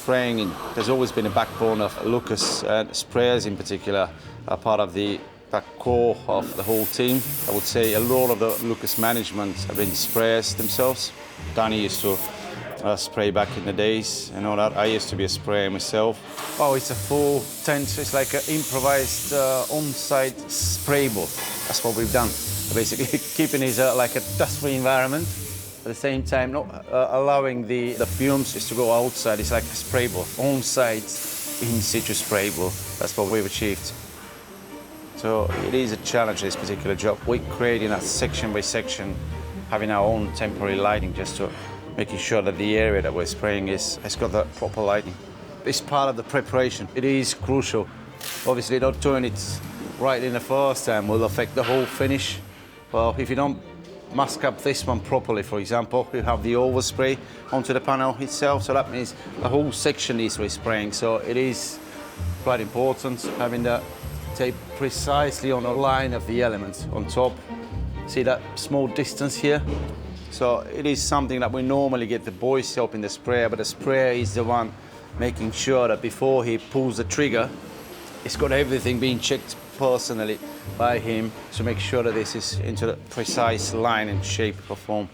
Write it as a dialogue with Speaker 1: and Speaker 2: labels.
Speaker 1: spraying has always been a backbone of Lucas, and sprayers in particular are part of the core of the whole team. I would say a lot of the Lucas management have been sprayers themselves. Danny used to spray back in the days and all that. I used to be a sprayer myself. Oh, it's a full tent. It's like an improvised on-site spray booth. That's what we've done. Basically keeping it like a dust-free environment. At the same time, not allowing the fumes just to go outside. It's like a spray booth. On-site, in-situ spray booth. That's what we've achieved. So it is a challenge, this particular job. We're creating that section by section, having our own temporary lighting just to making sure that the area that we're spraying has got the proper lighting. It's part of the preparation. It is crucial. Obviously, not doing it right in the first time will affect the whole finish. Well, if you don't mask up this one properly, for example, you have the overspray onto the panel itself, so that means the whole section needs to be spraying. So it is quite important having that tape precisely on the line of the elements on top. See that small distance here? So it is something that we normally get the boys helping the sprayer, but the sprayer is the one making sure that before he pulls the trigger, it's got everything being checked personally by him to make sure that this is into the precise line and shape or form.